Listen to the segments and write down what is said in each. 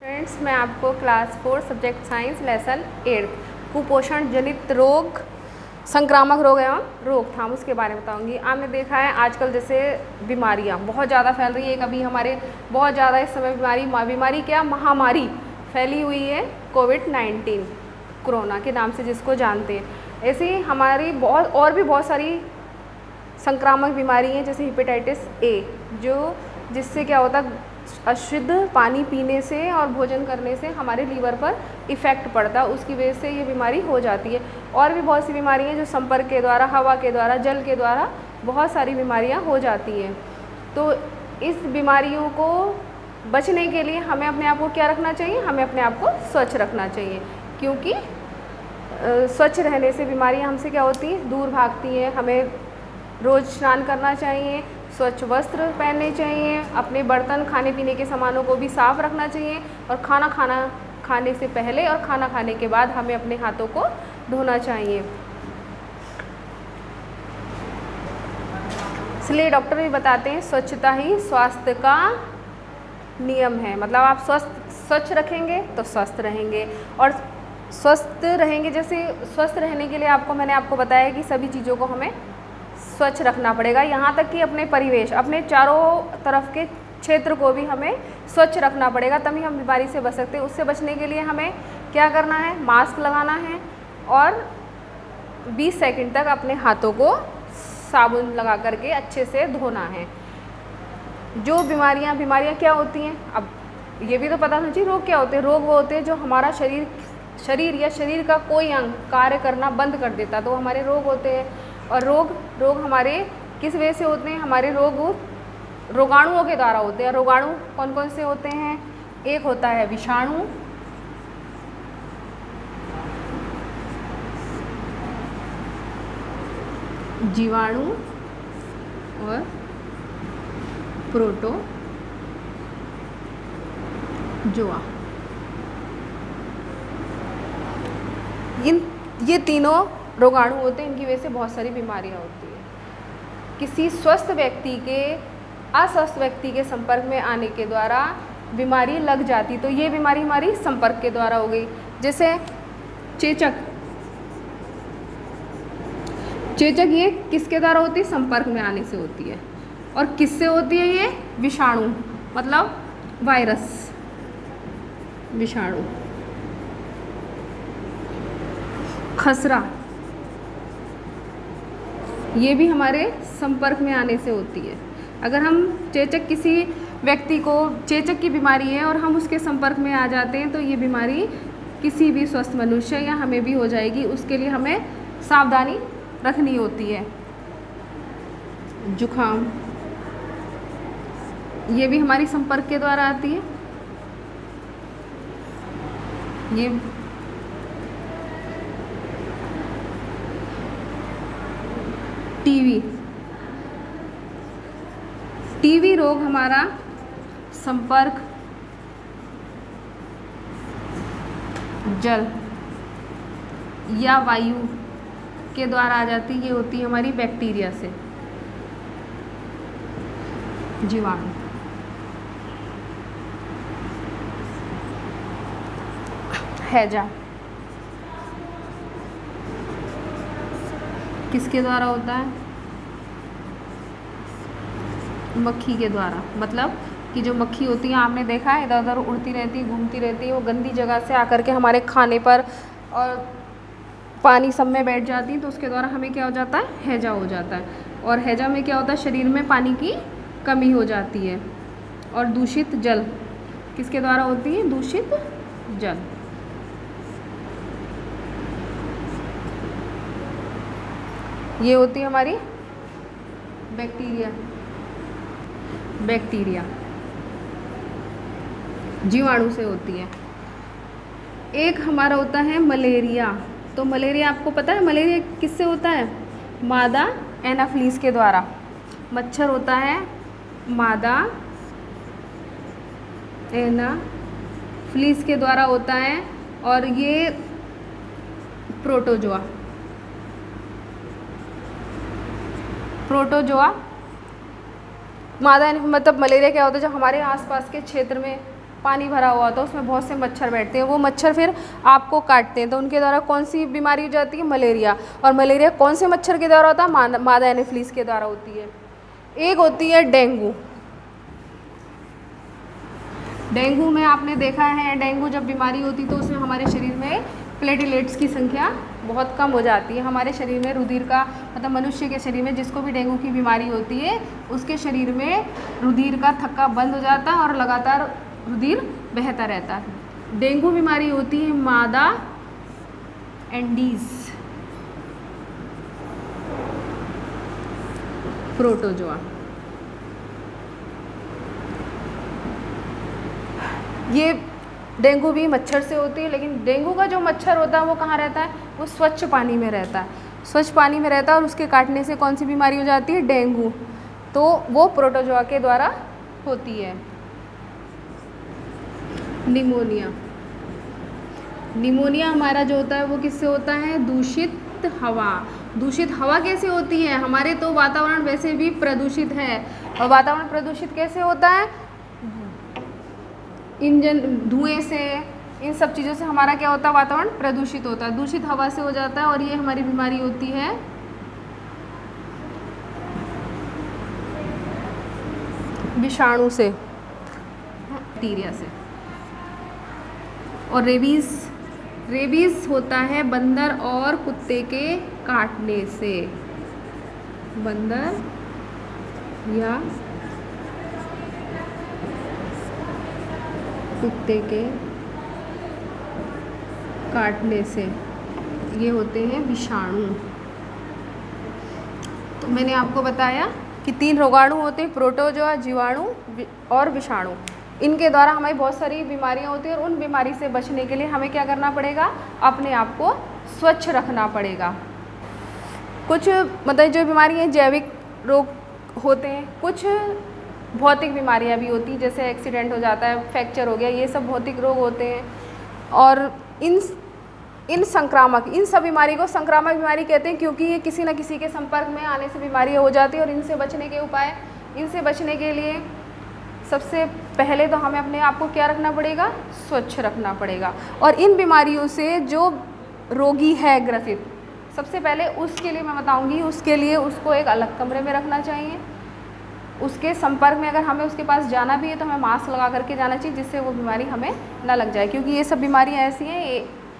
Friends, मैं आपको class 4 subject science lesson 8 कुपोषण जनित रोग, संक्रामक रोग एवं रोकथाम उसके बारे में बताऊंगी। आपने देखा है आजकल जैसे बीमारियां बहुत ज़्यादा फैल रही है। कभी हमारे बहुत ज़्यादा इस समय बीमारी क्या महामारी फैली हुई है, कोविड-19 कोरोना के नाम से जिसको जानते हैं। ऐसे ही हमारी और भी बहुत सारी संक्रामक बीमारी हैं, जैसे हेपेटाइटिस ए, जिससे क्या होता है अशुद्ध पानी पीने से और भोजन करने से हमारे लीवर पर इफ़ेक्ट पड़ता है, उसकी वजह से ये बीमारी हो जाती है। और भी बहुत सी बीमारियाँ जो संपर्क के द्वारा, हवा के द्वारा, जल के द्वारा बहुत सारी बीमारियाँ हो जाती हैं। तो इस बीमारियों को बचने के लिए हमें अपने आप को क्या रखना चाहिए? हमें अपने आप को स्वच्छ रखना चाहिए, क्योंकि स्वच्छ रहने से बीमारियाँ हमसे क्या होती हैं? दूर भागती हैं। हमें रोज़ स्नान करना चाहिए, स्वच्छ वस्त्र पहनने चाहिए, अपने बर्तन खाने पीने के सामानों को भी साफ़ रखना चाहिए और खाना खाने से पहले और खाना खाने के बाद हमें अपने हाथों को धोना चाहिए। इसलिए डॉक्टर भी बताते हैं स्वच्छता ही स्वास्थ्य का नियम है। मतलब आप स्वच्छ रखेंगे तो स्वस्थ रहेंगे, और स्वस्थ रहेंगे, जैसे स्वस्थ रहने के लिए मैंने आपको बताया कि सभी चीज़ों को हमें स्वच्छ रखना पड़ेगा। यहाँ तक कि अपने परिवेश, अपने चारों तरफ के क्षेत्र को भी हमें स्वच्छ रखना पड़ेगा, तभी हम बीमारी से बच सकते हैं। उससे बचने के लिए हमें क्या करना है? मास्क लगाना है और 20 सेकंड तक अपने हाथों को साबुन लगा करके अच्छे से धोना है। जो बीमारियाँ क्या होती हैं? अब ये भी तो पता होना चाहिए रोग क्या होते हैं। रोग वो होते हैं जो हमारा शरीर या शरीर का कोई अंग कार्य करना बंद कर देता, तो हमारे रोग होते हैं। और रोग हमारे किस वजह से होते हैं? हमारे रोगाणुओं के द्वारा होते हैं। रोगाणु कौन कौन से होते हैं? एक होता है विषाणु, जीवाणु और प्रोटोजोआ। ये तीनों रोगाणु होते हैं, इनकी वजह से बहुत सारी बीमारियां होती हैं। किसी स्वस्थ व्यक्ति के अस्वस्थ व्यक्ति के संपर्क में आने के द्वारा बीमारी लग जाती, तो ये बीमारी हमारी संपर्क के द्वारा हो गई। जैसे चेचक ये किसके द्वारा होती है? संपर्क में आने से होती है। और किससे होती है? ये विषाणु, मतलब वायरस, विषाणु। खसरा ये भी हमारे संपर्क में आने से होती है। अगर हम किसी व्यक्ति को चेचक की बीमारी है और हम उसके संपर्क में आ जाते हैं, तो ये बीमारी किसी भी स्वस्थ मनुष्य या हमें भी हो जाएगी। उसके लिए हमें सावधानी रखनी होती है। जुखाम ये भी हमारी संपर्क के द्वारा आती है। ये टीबी रोग हमारा संपर्क जल या वायु के द्वारा आ जाती है। ये होती है हमारी बैक्टीरिया से, जीवाणु। हैजा किसके द्वारा होता है? मक्खी के द्वारा। मतलब कि जो मक्खी होती है, आपने देखा है इधर उधर उड़ती रहती है, घूमती रहती है, वो गंदी जगह से आकर के हमारे खाने पर और पानी सब में बैठ जाती है, तो उसके द्वारा हमें क्या हो जाता है? हैजा हो जाता है। और हैजा में क्या होता है? शरीर में पानी की कमी हो जाती है। और दूषित जल किसके द्वारा होती है? दूषित जल। ये होती है हमारी बैक्टीरिया, जीवाणु से होती है। एक हमारा होता है मलेरिया। तो मलेरिया आपको पता है मलेरिया किससे होता है? मादा एनाफ्लीज के द्वारा। मच्छर होता है मादा एनाफ्लीज के द्वारा होता है। और ये प्रोटोजोआ मादा मतलब मलेरिया क्या होता है? जब हमारे आसपास के क्षेत्र में पानी भरा हुआ होता है, उसमें बहुत से मच्छर बैठते हैं, वो मच्छर फिर आपको काटते हैं, तो उनके द्वारा कौन सी बीमारी हो जाती है? मलेरिया। और मलेरिया कौन से मच्छर के द्वारा होता है? मादा एनोफिलीज के द्वारा होती है। एक होती है डेंगू। डेंगू में आपने देखा है, डेंगू जब बीमारी होती है तो उसमें हमारे शरीर में प्लेटलेट्स की संख्या बहुत कम हो जाती है। हमारे शरीर में रुधिर का मतलब मनुष्य के शरीर में जिसको भी डेंगू की बीमारी होती है उसके शरीर में रुधिर का थक्का बंद हो जाता है और लगातार रुधिर बहता रहता है। डेंगू बीमारी होती है मादा एंडीज प्रोटोजोआ। ये डेंगू भी मच्छर से होती है, लेकिन डेंगू का जो मच्छर होता है वो कहाँ रहता है? वो स्वच्छ पानी में रहता है, स्वच्छ पानी में रहता है और उसके काटने से कौन सी बीमारी हो जाती है? डेंगू। तो वो प्रोटोजोआ के द्वारा होती है। निमोनिया। निमोनिया हमारा जो होता है वो किससे होता है? दूषित हवा। दूषित हवा कैसे होती है? हमारे तो वातावरण वैसे भी प्रदूषित है, और वातावरण प्रदूषित कैसे होता है? इंजन धुएं से, इन सब चीज़ों से हमारा क्या होता है? वातावरण प्रदूषित होता है, दूषित हवा से हो जाता है, और ये हमारी बीमारी होती है विषाणु से, बैक्टीरिया से। और रेबीज होता है बंदर और कुत्ते के काटने से। बंदर या कुत्ते के काटने से ये होते हैं विषाणु। तो मैंने आपको बताया कि 3 रोगाणु होते हैं, प्रोटोजोआ, जीवाणु और विषाणु। इनके द्वारा हमारी बहुत सारी बीमारियां होती हैं, और उन बीमारी से बचने के लिए हमें क्या करना पड़ेगा? अपने आप को स्वच्छ रखना पड़ेगा। कुछ मतलब जो बीमारियां जैविक रोग होते हैं, कुछ भौतिक बीमारियां भी होती हैं, जैसे एक्सीडेंट हो जाता है, फ्रैक्चर हो गया, ये सब भौतिक रोग होते हैं। और इन सब बीमारी को संक्रामक बीमारी कहते हैं, क्योंकि ये किसी न किसी के संपर्क में आने से बीमारियां हो जाती है। और इनसे बचने के उपाय, इनसे बचने के लिए सबसे पहले तो हमें अपने आप को क्या रखना पड़ेगा? स्वच्छ रखना पड़ेगा। और इन बीमारियों से जो रोगी है ग्रसित, सबसे पहले उसके लिए मैं बताऊंगी, उसके लिए उसको एक अलग कमरे में रखना चाहिए। उसके संपर्क में अगर हमें उसके पास जाना भी है तो हमें मास्क लगा करके जाना चाहिए, जिससे वो बीमारी हमें ना लग जाए, क्योंकि ये सब बीमारियां ऐसी हैं,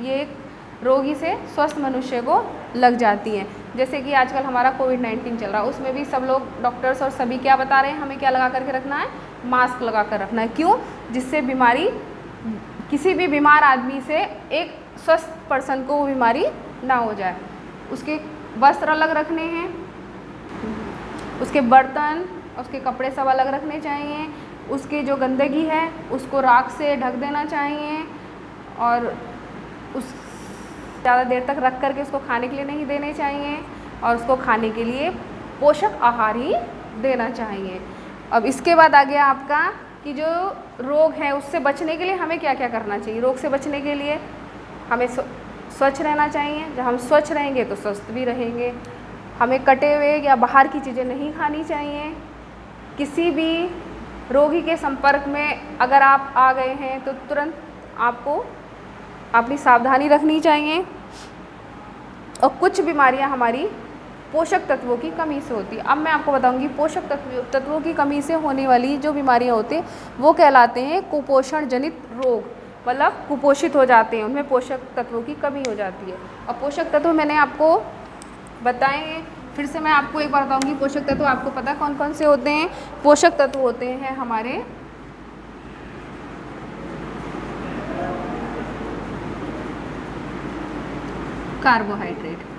ये एक रोगी से स्वस्थ मनुष्य को लग जाती हैं। जैसे कि आजकल हमारा कोविड-19 चल रहा है, उसमें भी सब लोग डॉक्टर्स और सभी क्या बता रहे हैं? हमें क्या लगा करके रखना है? मास्क लगा कर रखना है। क्यों? जिससे बीमारी किसी भी बीमार आदमी से एक स्वस्थ पर्सन को वो बीमारी ना हो जाए। उसके वस्त्र अलग रखने हैं, उसके बर्तन, उसके कपड़े सब अलग रखने चाहिए। उसकी जो गंदगी है उसको राख से ढक देना चाहिए, और उस ज़्यादा देर तक रख करके उसको खाने के लिए नहीं देने चाहिए, और उसको खाने के लिए पोषक आहार ही देना चाहिए। अब इसके बाद आ गया आपका कि जो रोग है उससे बचने के लिए हमें क्या क्या करना चाहिए। रोग से बचने के लिए हमें स्वच्छ रहना चाहिए। जब हम स्वच्छ रहेंगे तो स्वस्थ भी रहेंगे। हमें कटे हुए या बाहर की चीज़ें नहीं खानी चाहिए। किसी भी रोगी के संपर्क में अगर आप आ गए हैं तो तुरंत आपको अपनी सावधानी रखनी चाहिए। और कुछ बीमारियां हमारी पोषक तत्वों की कमी से होती है। अब मैं आपको बताऊंगी पोषक तत्वों की कमी से होने वाली जो बीमारियां होती हैं वो कहलाते हैं कुपोषण जनित रोग। मतलब कुपोषित हो जाते हैं, उनमें पोषक तत्वों की कमी हो जाती है। और पोषक तत्व मैंने आपको बताए हैं, फिर से मैं आपको एक बार बताऊंगी। पोषक तत्व आपको पता कौन कौन से होते हैं? पोषक तत्व होते हैं हमारे कार्बोहाइड्रेट।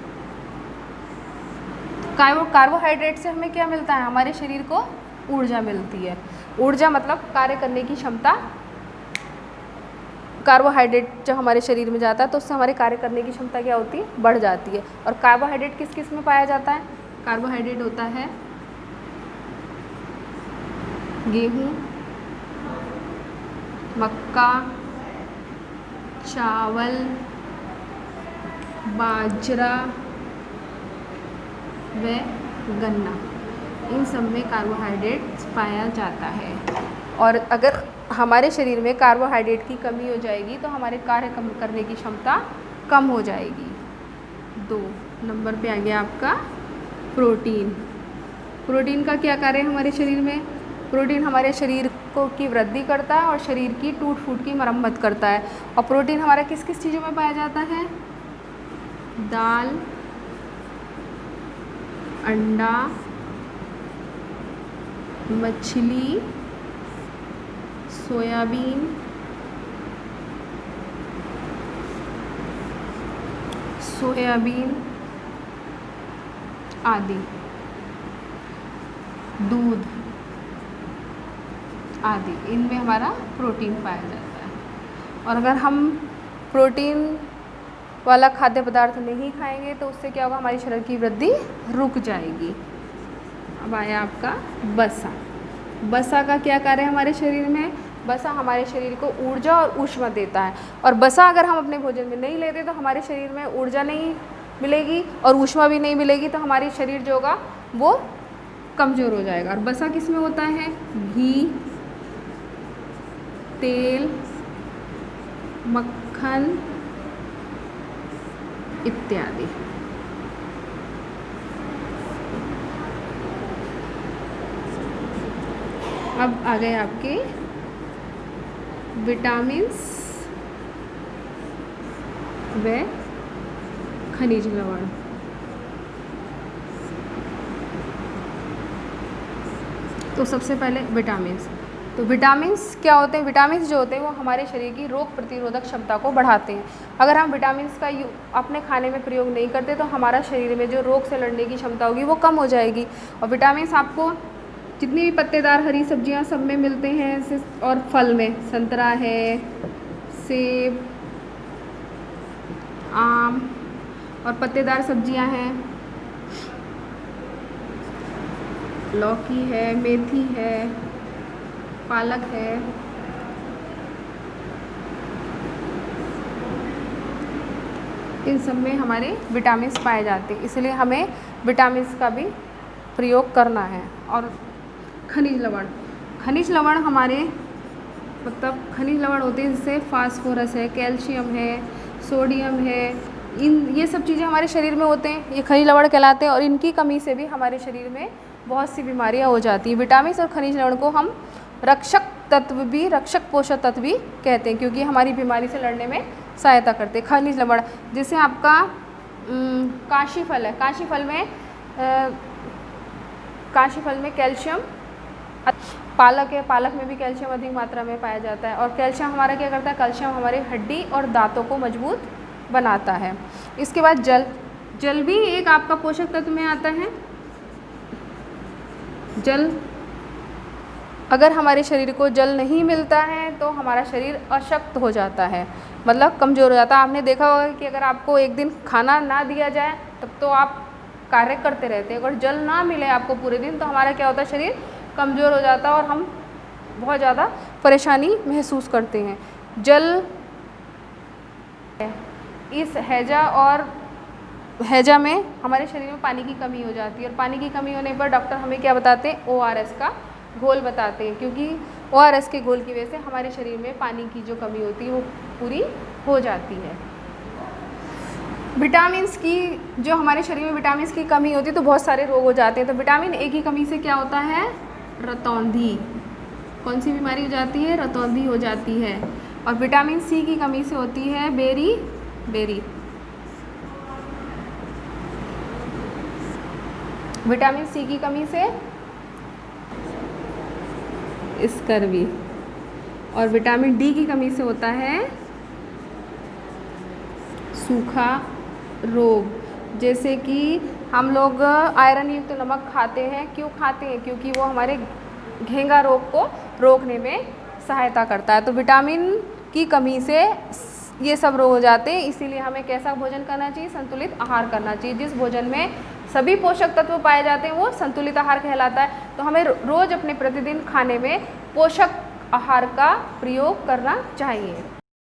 कार्बोहाइड्रेट से हमें क्या मिलता है? हमारे शरीर को ऊर्जा मिलती है। ऊर्जा मतलब कार्य करने की क्षमता। कार्बोहाइड्रेट जब हमारे शरीर में जाता है तो उससे हमारे कार्य करने की क्षमता क्या होती है? बढ़ जाती है। और कार्बोहाइड्रेट किस किस में पाया जाता है? कार्बोहाइड्रेट होता है गेहूँ, मक्का, चावल, बाजरा व गन्ना, इन सब में कार्बोहाइड्रेट पाया जाता है। और अगर हमारे शरीर में कार्बोहाइड्रेट की कमी हो जाएगी तो हमारे कार्य करने की क्षमता कम हो जाएगी। 2 नंबर पे आ गया आपका प्रोटीन। प्रोटीन का क्या कार्य है हमारे शरीर में? प्रोटीन हमारे शरीर को की वृद्धि करता है और शरीर की टूट फूट की मरम्मत करता है। और प्रोटीन हमारा किस किस चीज़ों में पाया जाता है? दाल, अंडा, मछली, सोयाबीन, आदि, दूध आदि, इनमें हमारा प्रोटीन पाया जाता है। और अगर हम प्रोटीन वाला खाद्य पदार्थ नहीं खाएंगे तो उससे क्या होगा? हमारे शरीर की वृद्धि रुक जाएगी। अब आया आपका वसा। वसा का क्या कार्य है हमारे शरीर में? वसा हमारे शरीर को ऊर्जा और ऊष्मा देता है। और वसा अगर हम अपने भोजन में नहीं लेते तो हमारे शरीर में ऊर्जा नहीं मिलेगी और ऊष्मा भी नहीं मिलेगी, तो हमारी शरीर जो होगा वो कमज़ोर हो जाएगा। और वसा किस में होता है? घी, तेल, मक्खन इत्यादि। अब आ गए आपके विटामिन्स व खनिज लवण। तो सबसे पहले विटामिन्स। तो विटामिन्स क्या होते हैं? विटामिन्स जो होते हैं वो हमारे शरीर की रोग प्रतिरोधक क्षमता को बढ़ाते हैं। अगर हम विटामिन्स का अपने खाने में प्रयोग नहीं करते तो हमारा शरीर में जो रोग से लड़ने की क्षमता होगी वो कम हो जाएगी। और विटामिन्स आपको जितनी भी पत्तेदार हरी सब्जियां सब में मिलते हैं, और फल में संतरा है, सेब, आम, और पत्तेदार सब्जियां हैं, लौकी है, मेथी है, पालक है। इन सब में हमारे विटामिन्स पाए जाते हैं, इसलिए हमें विटामिन्स का भी प्रयोग करना है। और खनिज लवण। खनिज लवण हमारे खनिज लवण होते हैं जैसे फास्फोरस है, कैल्शियम है, सोडियम है, ये सब चीज़ें हमारे शरीर में होते हैं, ये खनिज लवण कहलाते हैं। और इनकी कमी से भी हमारे शरीर में बहुत सी बीमारियां हो जाती हैं। विटामिन और खनिज लवण को हम रक्षक पोषक तत्व भी कहते हैं, क्योंकि हमारी बीमारी से लड़ने में सहायता करते हैं। खनिज लवण जैसे आपका काशी फल है, काशी फल में कैल्शियम, पालक है, पालक में भी कैल्शियम अधिक मात्रा में पाया जाता है। और कैल्शियम हमारा क्या करता है? कैल्शियम हमारे हड्डी और दांतों को मजबूत बनाता है। इसके बाद जल भी एक आपका पोषक तत्व में आता है। जल, अगर हमारे शरीर को जल नहीं मिलता है तो हमारा शरीर अशक्त हो जाता है, मतलब कमज़ोर हो जाता है। आपने देखा होगा कि अगर आपको एक दिन खाना ना दिया जाए तब तो आप कार्य करते रहते हैं, अगर जल ना मिले आपको पूरे दिन तो हमारा क्या होता है? शरीर कमज़ोर हो जाता है और हम बहुत ज़्यादा परेशानी महसूस करते हैं। जल इस हैजा में हमारे शरीर में पानी की कमी हो जाती है, और पानी की कमी होने पर डॉक्टर हमें क्या बताते हैं? ORS का घोल बताते हैं, क्योंकि ORS के घोल की वजह से हमारे शरीर में पानी की जो कमी होती है वो पूरी हो जाती है। विटामिन्स की जो हमारे शरीर में विटामिन्स की कमी होती है तो बहुत सारे रोग हो जाते हैं। तो विटामिन ए की कमी से क्या होता है? रतौंधी। कौन सी बीमारी हो जाती है? रतौंधी हो जाती है। और विटामिन सी की कमी से होती है बेरी। विटामिन सी की कमी से स्कर्वी। और विटामिन डी की कमी से होता है सूखा रोग। जैसे कि हम लोग आयरन युक्त नमक खाते हैं, क्यों खाते हैं? क्योंकि वो हमारे घेंगा रोग को रोकने में सहायता करता है। तो विटामिन की कमी से ये सब रोग हो जाते हैं, इसीलिए हमें कैसा भोजन करना चाहिए? संतुलित आहार करना चाहिए। जिस भोजन में सभी पोषक तत्व पाए जाते हैं वो संतुलित आहार कहलाता है। तो हमें रोज़ अपने प्रतिदिन खाने में पोषक आहार का प्रयोग करना चाहिए।